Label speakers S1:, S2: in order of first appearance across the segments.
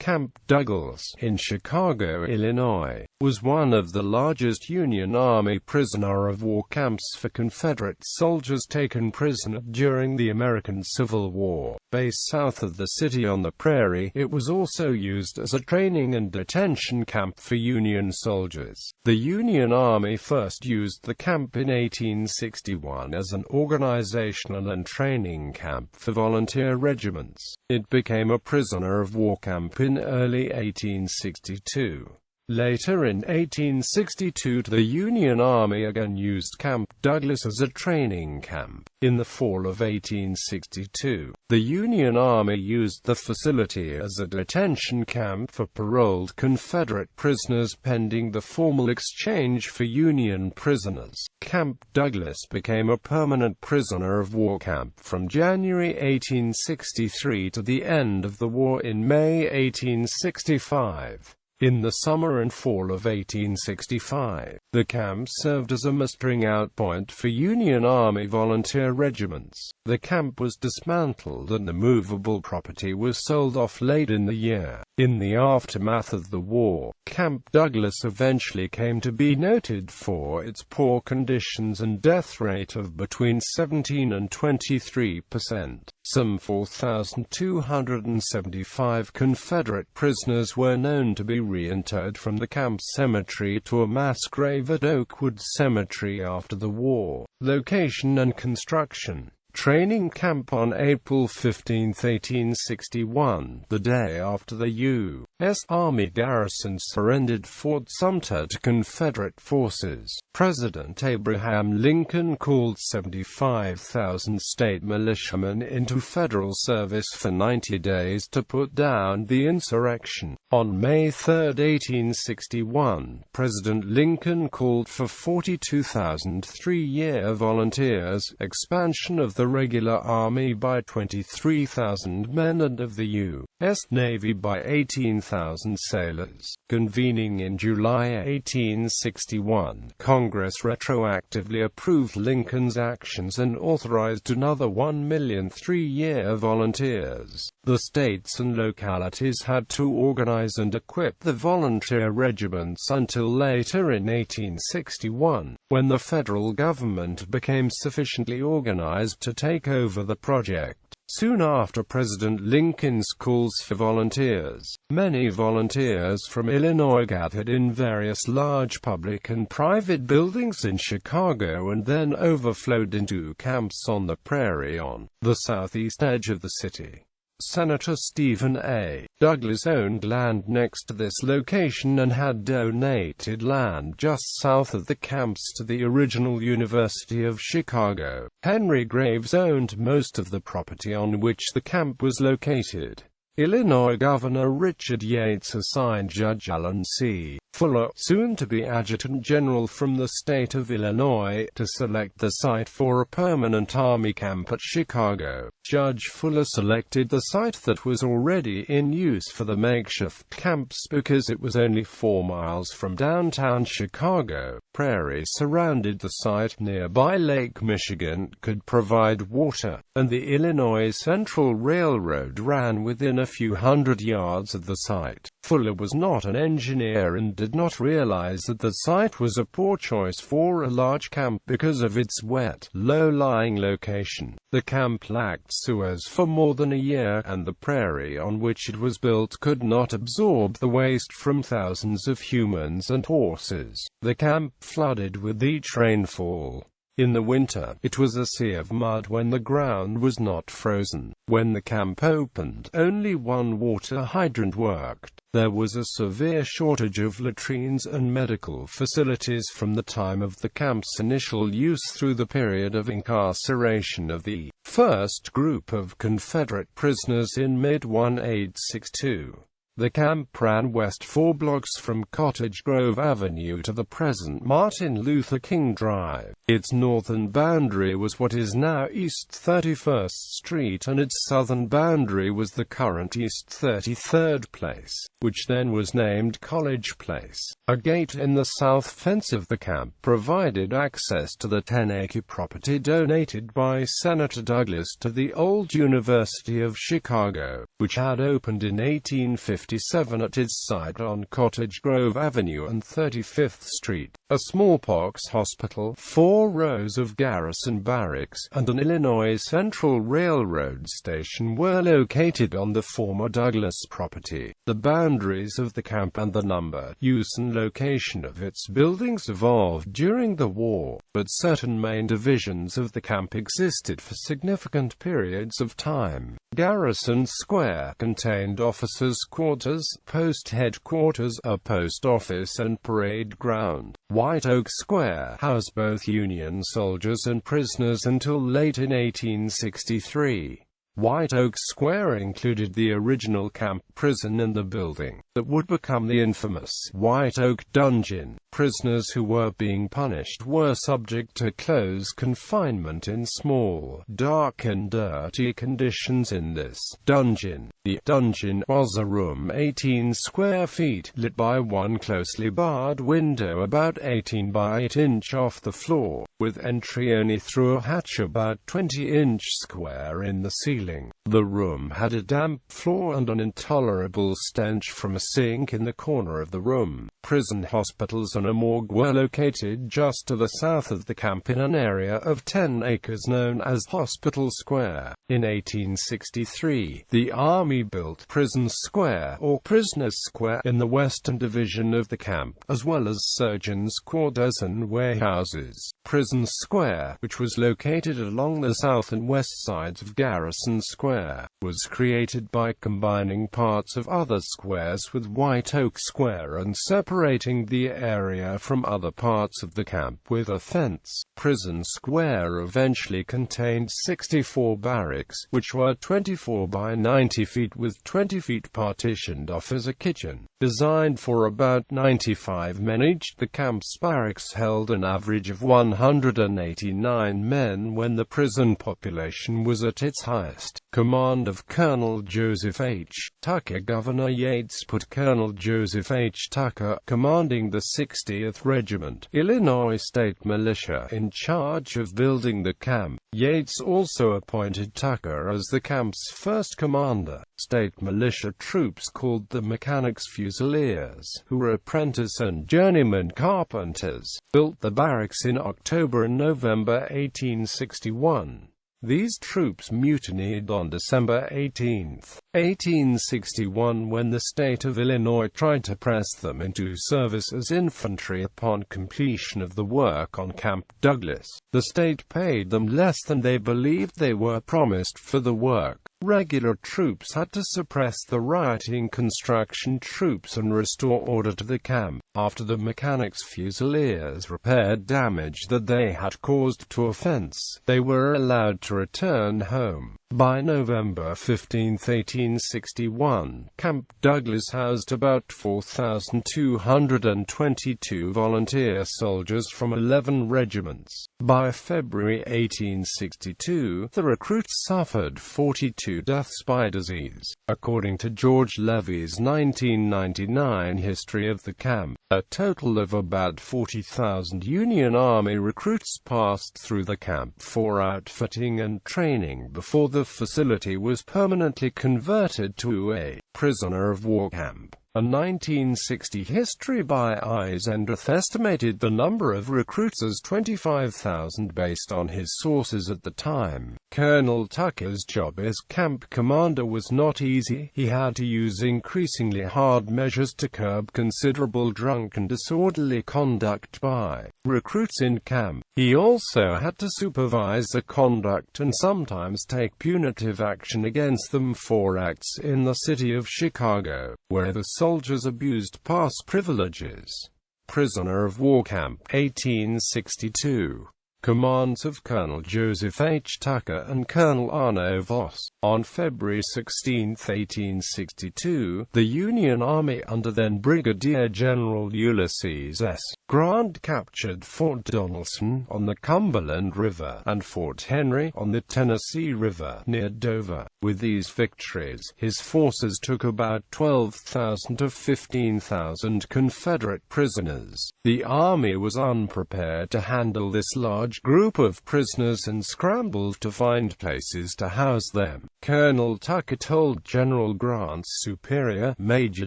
S1: Camp Douglas, in Chicago, Illinois, was one of the largest Union Army prisoner-of-war camps for Confederate soldiers taken prisoner during the American Civil War. Based south of the city on the prairie, it was also used as a training and detention camp for Union soldiers. The Union Army first used the camp in 1861 as an organizational and training camp for volunteer regiments. It became a prisoner-of-war camp in early 1862. Later in 1862, the Union Army again used Camp Douglas as a training camp. In the fall of 1862, the Union Army used the facility as a detention camp for paroled Confederate prisoners pending the formal exchange for Union prisoners. Camp Douglas became a permanent prisoner-of-war camp from January 1863 to the end of the war in May 1865. In the summer and fall of 1865, the camp served as a mustering-out point for Union Army volunteer regiments. The camp was dismantled and the movable property was sold off late in the year. In the aftermath of the war, Camp Douglas eventually came to be noted for its poor conditions and death rate of between 17 and 23%. Some 4,275 Confederate prisoners were known to be reinterred from the camp cemetery to a mass grave at Oakwood Cemetery after the war. Location and construction. Training camp on April 15, 1861, the day after the U.S. Army garrison surrendered Fort Sumter to Confederate forces. President Abraham Lincoln called 75,000 state militiamen into federal service for 90 days to put down the insurrection. On May 3, 1861, President Lincoln called for 42,000 three-year volunteers, expansion of the regular Army by 23,000 men and of the U.S. Navy by 18,000 sailors. Convening in July 1861, Congress retroactively approved Lincoln's actions and authorized another 1 million three-year volunteers. The states and localities had to organize and equip the volunteer regiments until later in 1861, when the federal government became sufficiently organized to take over the project. Soon after President Lincoln's calls for volunteers, many volunteers from Illinois gathered in various large public and private buildings in Chicago and then overflowed into camps on the prairie on the southeast edge of the city. Senator Stephen A. Douglas owned land next to this location and had donated land just south of the camps to the original University of Chicago. Henry Graves owned most of the property on which the camp was located. Illinois Governor Richard Yates assigned Judge Allen C. Fuller, soon-to-be Adjutant General from the state of Illinois, to select the site for a permanent Army camp at Chicago. Judge Fuller selected the site that was already in use for the makeshift camps because it was only 4 miles from downtown Chicago. Prairie surrounded the site. Nearby Lake Michigan could provide water, and the Illinois Central Railroad ran within a few hundred yards of the site. Fuller was not an engineer and did not realize that the site was a poor choice for a large camp because of its wet, low-lying location. The camp lacked sewers for more than a year, and the prairie on which it was built could not absorb the waste from thousands of humans and horses. The camp flooded with each rainfall. In the winter, it was a sea of mud when the ground was not frozen. When the camp opened, only one water hydrant worked. There was a severe shortage of latrines and medical facilities from the time of the camp's initial use through the period of incarceration of the first group of Confederate prisoners in mid-1862. The camp ran west 4 blocks from Cottage Grove Avenue to the present Martin Luther King Drive. Its northern boundary was what is now East 31st Street, and its southern boundary was the current East 33rd Place, which then was named College Place. A gate in the south fence of the camp provided access to the 10-acre property donated by Senator Douglas to the old University of Chicago, which had opened in 1850. 57 at its site on Cottage Grove Avenue and 35th Street. A smallpox hospital, 4 rows of garrison barracks, and an Illinois Central Railroad station were located on the former Douglas property. The boundaries of the camp and the number, use and location of its buildings evolved during the war, but certain main divisions of the camp existed for significant periods of time. Garrison Square contained officers' quarters, post headquarters, a post office and parade ground. White Oak Square housed both Union soldiers and prisoners until late in 1863. White Oak Square included the original camp prison and the building that would become the infamous White Oak Dungeon. Prisoners who were being punished were subject to close confinement in small, dark and dirty conditions in this dungeon. The dungeon was a room 18 square feet, lit by one closely barred window about 18 by 8 inch off the floor, with entry only through a hatch about 20 inch square in the ceiling. The room had a damp floor and an intolerable stench from a sink in the corner of the room. Prison hospitals and a morgue were located just to the south of the camp in an area of 10 acres known as Hospital Square. In 1863, the Army built Prison Square, or Prisoners Square, in the western division of the camp, as well as surgeons' quarters and warehouses. Prison Square, which was located along the south and west sides of Garrison Square, was created by combining parts of other squares with White Oak Square and separating the area from other parts of the camp with a fence. Prison Square eventually contained 64 barracks, which were 24 by 90 feet with 20 feet partitioned off as a kitchen. Designed for about 95 men each, the camp's barracks held an average of 189 men when the prison population was at its highest. Command of Colonel Joseph H. Tucker. Governor Yates put Colonel Joseph H. Tucker, commanding the 60th Regiment, Illinois State Militia, in charge of building the camp. Yates also appointed Tucker as the camp's first commander. State militia troops called the Mechanics Fusiliers, who were apprentice and journeyman carpenters, built the barracks in October and November 1861. These troops mutinied on December 18, 1861 when the state of Illinois tried to press them into service as infantry upon completion of the work on Camp Douglas. The state paid them less than they believed they were promised for the work. Regular troops had to suppress the rioting construction troops and restore order to the camp. After the Mechanics Fusiliers repaired damage that they had caused to a fence, they were allowed to return home. By November 15, 1861, Camp Douglas housed about 4,222 volunteer soldiers from 11 regiments. By February 1862, the recruits suffered 42 deaths by disease. According to George Levy's 1999 History of the Camp, a total of about 40,000 Union Army recruits passed through the camp for outfitting and training before the facility was permanently converted to a prisoner of war camp. A 1960 history by ISNI estimated the number of recruits as 25,000 based on his sources at the time. Colonel Tucker's job as camp commander was not easy. He had to use increasingly hard measures to curb considerable drunk and disorderly conduct by recruits in camp. He also had to supervise the conduct and sometimes take punitive action against them for acts in the city of Chicago, where the soldiers abused pass privileges. Prisoner of war camp, 1862. Commands of Colonel Joseph H. Tucker and Colonel Arno Voss. On February 16, 1862, the Union Army under then Brigadier General Ulysses S. Grant captured Fort Donelson on the Cumberland River and Fort Henry on the Tennessee River near Dover. With these victories, his forces took about 12,000 of 15,000 Confederate prisoners. The Army was unprepared to handle this large group of prisoners and scrambled to find places to house them. Colonel Tucker told General Grant's superior, Major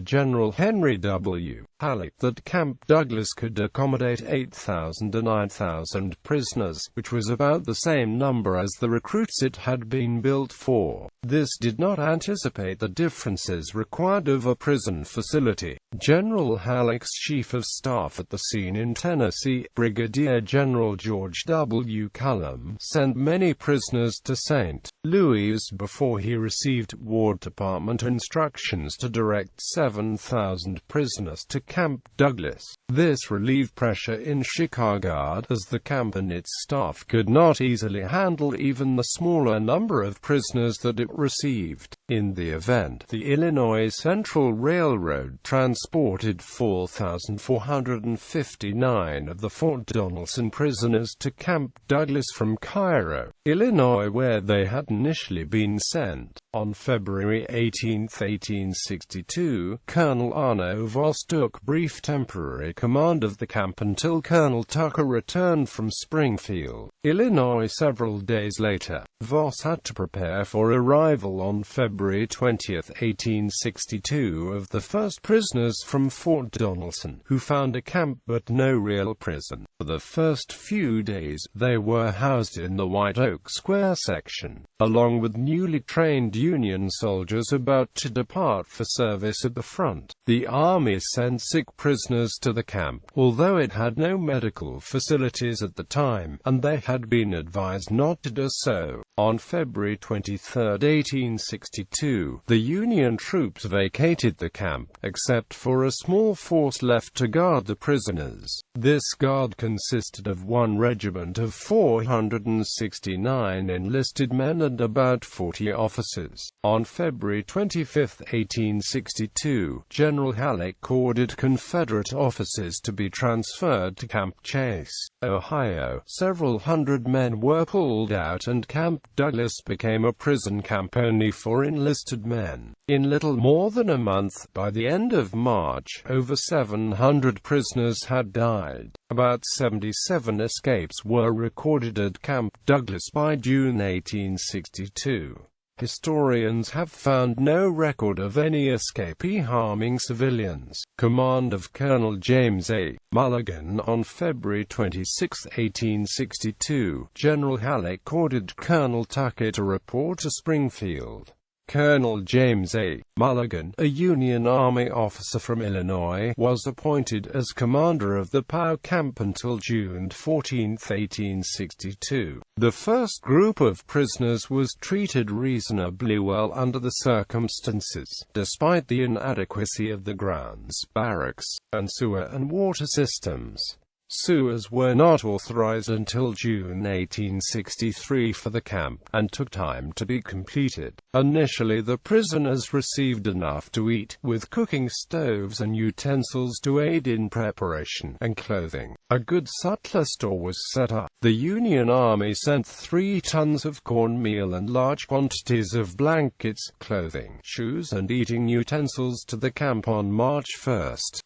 S1: General Henry W. Halleck, that Camp Douglas could accommodate 8,000 to 9,000 prisoners, which was about the same number as the recruits it had been built for. This did not anticipate the differences required of a prison facility. General Halleck's chief of staff at the scene in Tennessee, Brigadier General George W. Cullom, sent many prisoners to St. Louis before he received War Department instructions to direct 7,000 prisoners to Camp Douglas. This relieved pressure in Chicago, as the camp and its staff could not easily handle even the smaller number of prisoners that it received. In the event, the Illinois Central Railroad transported 4,459 of the Fort Donelson prisoners to Camp Douglas from Cairo, Illinois, where they had initially been sent. On February 18, 1862, Colonel Arno Voss took brief temporary command of the camp until Colonel Tucker returned from Springfield, Illinois several days later. Voss had to prepare for arrival on February 20, 1862, of the first prisoners from Fort Donelson, who found a camp but no real prison. For the first few days, they were housed in the White Oak Square section, along with newly trained Union soldiers about to depart for service at the front. The Army sent sick prisoners to the camp, although it had no medical facilities at the time, and they had been advised not to do so. On February 23, 1862, the Union troops vacated the camp, except for a small force left to guard the prisoners. This guard consisted of one regiment of 469 enlisted men and about 40 officers. On February 25, 1862, General Halleck ordered Confederate officers to be transferred to Camp Chase, Ohio. Several hundred men were pulled out, and Camp Douglas became a prison camp only for enlisted men. In little more than a month, by the end of March, over 700 prisoners had died. About 77 escapes were recorded at Camp Douglas by June 1862. Historians have found no record of any escapee harming civilians. Command of Colonel James A. Mulligan. On February 26, 1862, General Halleck ordered Colonel Tucker to report to Springfield. Colonel James A. Mulligan, a Union Army officer from Illinois, was appointed as commander of the POW camp until June 14, 1862. The first group of prisoners was treated reasonably well under the circumstances, despite the inadequacy of the grounds, barracks, and sewer and water systems. Sewers were not authorized until June 1863 for the camp, and took time to be completed. Initially, the prisoners received enough to eat, with cooking stoves and utensils to aid in preparation, and clothing. A good sutler store was set up. The Union Army sent 3 tons of cornmeal and large quantities of blankets, clothing, shoes and eating utensils to the camp on March 1,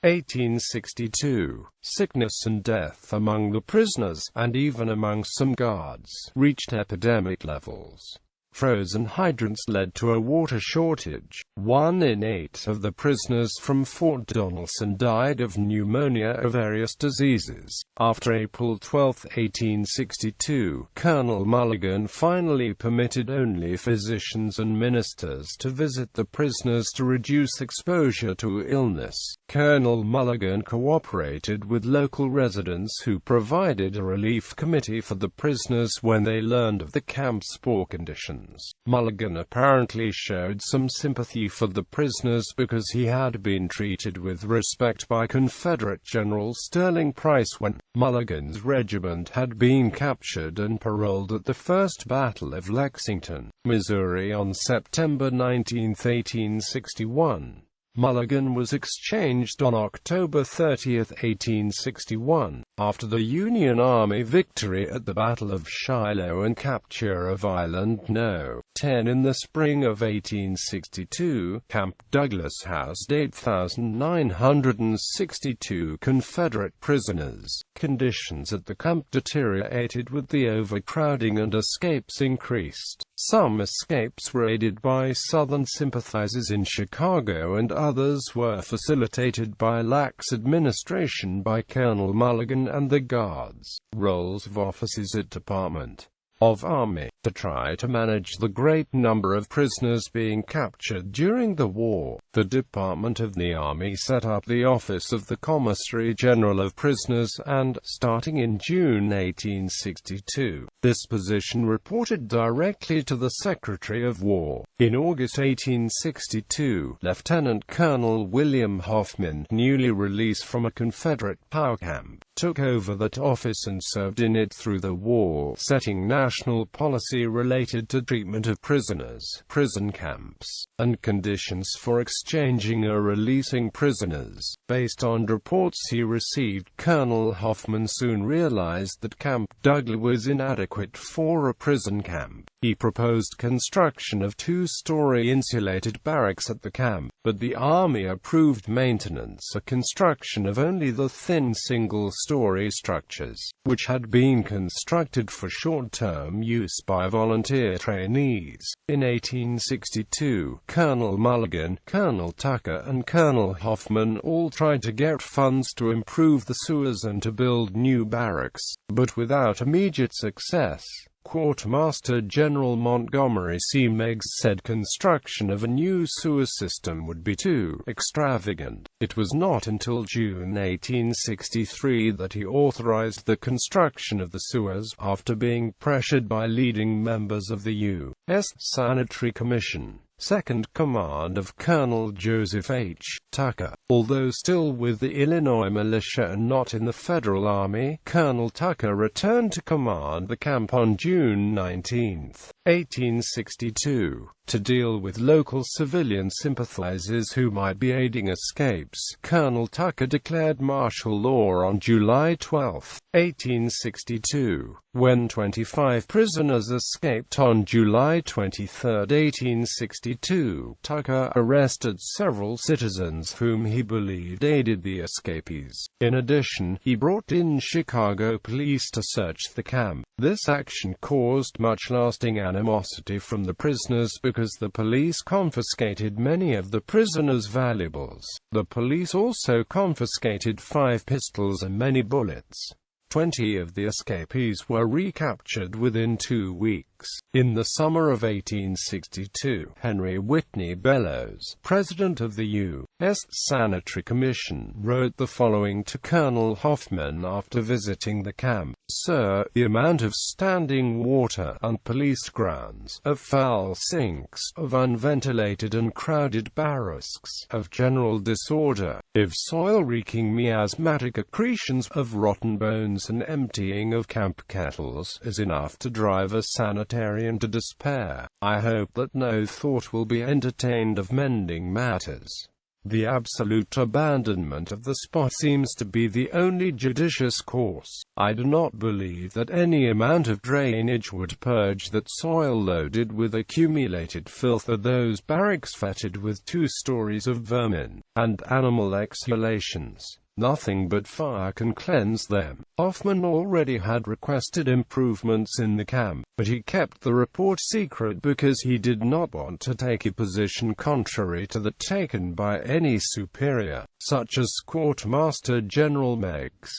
S1: 1862. Sickness and death among the prisoners, and even among some guards, reached epidemic levels. Frozen hydrants led to a water shortage. 1 in 8 of the prisoners from Fort Donelson died of pneumonia or various diseases. After April 12, 1862, Colonel Mulligan finally permitted only physicians and ministers to visit the prisoners to reduce exposure to illness. Colonel Mulligan cooperated with local residents who provided a relief committee for the prisoners when they learned of the camp's poor conditions. Mulligan apparently showed some sympathy for the prisoners because he had been treated with respect by Confederate General Sterling Price when Mulligan's regiment had been captured and paroled at the First Battle of Lexington, Missouri on September 19, 1861. Mulligan was exchanged on October 30, 1861, after the Union Army victory at the Battle of Shiloh and capture of Island No. 10 in the spring of 1862. Camp Douglas housed 8,962 Confederate prisoners. Conditions at the camp deteriorated with the overcrowding and escapes increased. Some escapes were aided by Southern sympathizers in Chicago and others were facilitated by lax administration by Colonel Mulligan and the Guards. Roles of officers at Department of Army. To try to manage the great number of prisoners being captured during the war, the Department of the Army set up the Office of the Commissary General of Prisoners and, starting in June 1862, this position reported directly to the Secretary of War. In August 1862, Lieutenant Colonel William Hoffman, newly released from a Confederate power camp, took over that office and served in it through the war, setting national policy related to treatment of prisoners, prison camps, and conditions for exchanging or releasing prisoners. Based on reports he received, Colonel Hoffman soon realized that Camp Douglas was inadequate for a prison camp. He proposed construction of two-story insulated barracks at the camp, but the Army approved maintenance or construction of only the thin single-story structures, which had been constructed for short-term use by volunteer trainees. In 1862, Colonel Mulligan, Colonel Tucker and Colonel Hoffman all tried to get funds to improve the sewers and to build new barracks, but without immediate success. Quartermaster General Montgomery C. Meigs said construction of a new sewer system would be too extravagant. It was not until June 1863 that he authorized the construction of the sewers, after being pressured by leading members of the U.S. Sanitary Commission. Second command of Colonel Joseph H. Tucker. Although still with the Illinois militia and not in the Federal Army, Colonel Tucker returned to command the camp on June 19, 1862. To deal with local civilian sympathizers who might be aiding escapes, Colonel Tucker declared martial law on July 12, 1862. When 25 prisoners escaped on July 23, 1862, Tucker arrested several citizens whom he believed aided the escapees. In addition, he brought in Chicago police to search the camp. This action caused much lasting animosity from the prisoners because the police confiscated many of the prisoners' valuables. The police also confiscated 5 pistols and many bullets. 20 of the escapees were recaptured within 2 weeks. In the summer of 1862, Henry Whitney Bellows, president of the U.S. Sanitary Commission, wrote the following to Colonel Hoffman after visiting the camp: "Sir, the amount of standing water, unpoliced grounds, of foul sinks, of unventilated and crowded barracks, of general disorder, of soil reeking miasmatic accretions, of rotten bones and emptying of camp kettles, is enough to drive a sanitarian to despair. I hope that no thought will be entertained of mending matters. The absolute abandonment of the spot seems to be the only judicious course. I do not believe that any amount of drainage would purge that soil loaded with accumulated filth, or those barracks fetid with 2 stories of vermin and animal exhalations. Nothing but fire can cleanse them." Hoffman already had requested improvements in the camp, but he kept the report secret because he did not want to take a position contrary to that taken by any superior, such as Quartermaster General Meigs.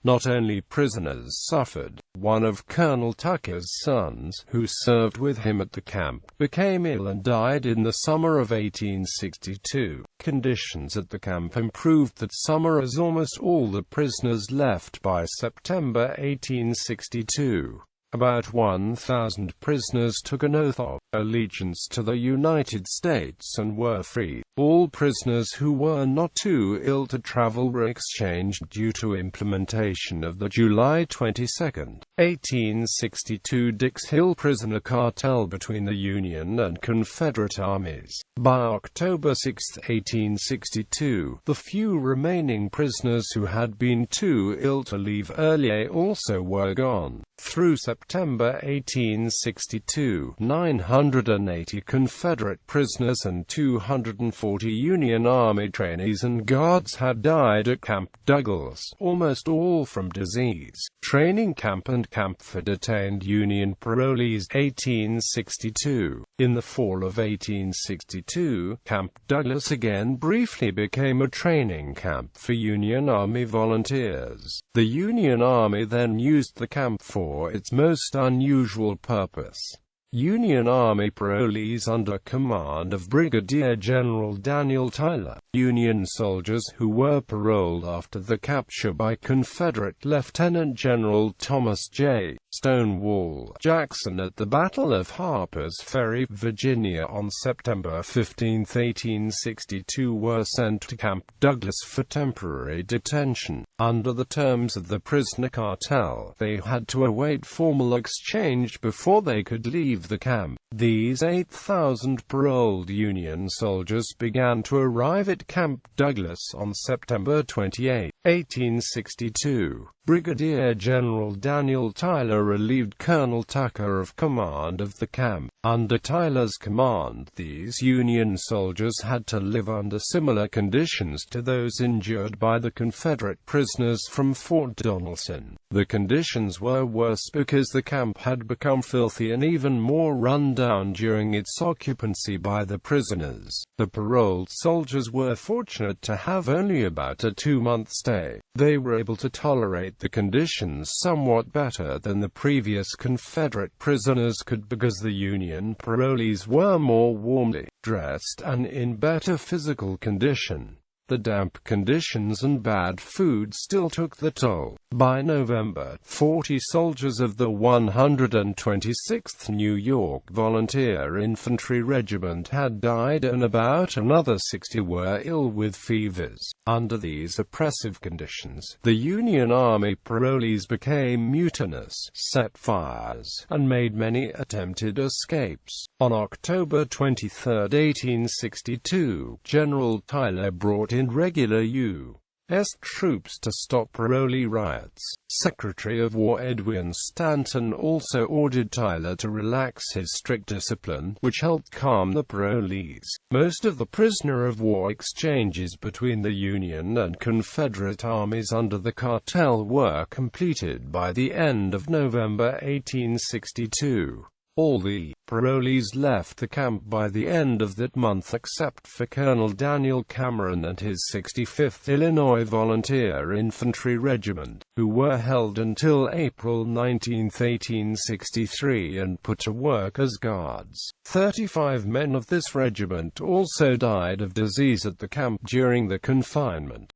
S1: Not only prisoners suffered. One of Colonel Tucker's sons, who served with him at the camp, became ill and died in the summer of 1862. Conditions at the camp improved that summer as almost all the prisoners left by September 1862. About 1,000 prisoners took an oath of allegiance to the United States and were free. All prisoners who were not too ill to travel were exchanged due to implementation of the July 22, 1862 Dix Hill prisoner cartel between the Union and Confederate armies. By October 6, 1862, the few remaining prisoners who had been too ill to leave early also were gone. Through September 1862, 980 Confederate prisoners and 240 Union Army trainees and guards had died at Camp Douglas, almost all from disease. Training camp and camp for detained Union parolees. 1862. In the fall of 1862, Camp Douglas again briefly became a training camp for Union Army volunteers. The Union Army then used the camp for its most unusual purpose. Union Army parolees under command of Brigadier General Daniel Tyler, Union soldiers who were paroled after the capture by Confederate Lieutenant General Thomas J. Stonewall Jackson at the Battle of Harper's Ferry, Virginia on September 15, 1862 were sent to Camp Douglas for temporary detention. Under the terms of the prisoner cartel, they had to await formal exchange before they could leave the camp. These 8,000 paroled Union soldiers began to arrive at Camp Douglas on September 28, 1862. Brigadier General Daniel Tyler relieved Colonel Tucker of command of the camp. Under Tyler's command, these Union soldiers had to live under similar conditions to those endured by the Confederate prisoners from Fort Donelson. The conditions were worse because the camp had become filthy and even more run down during its occupancy by the prisoners. The paroled soldiers were fortunate to have only about a 2-month stay. They were able to tolerate the conditions somewhat better than the previous Confederate prisoners could because the Union parolees were more warmly dressed and in better physical condition. The damp conditions and bad food still took the toll. By November, 40 soldiers of the 126th New York Volunteer Infantry Regiment had died and about another 60 were ill with fevers. Under these oppressive conditions, the Union Army parolees became mutinous, set fires, and made many attempted escapes. On October 23, 1862, General Tyler brought in regular U.S. troops to stop parolee riots. Secretary of War Edwin Stanton also ordered Tyler to relax his strict discipline, which helped calm the parolees. Most of the prisoner of war exchanges between the Union and Confederate armies under the cartel were completed by the end of November 1862. All the parolees left the camp by the end of that month except for Colonel Daniel Cameron and his 65th Illinois Volunteer Infantry Regiment, who were held until April 19, 1863 and put to work as guards. 35 men of this regiment also died of disease at the camp during the confinement.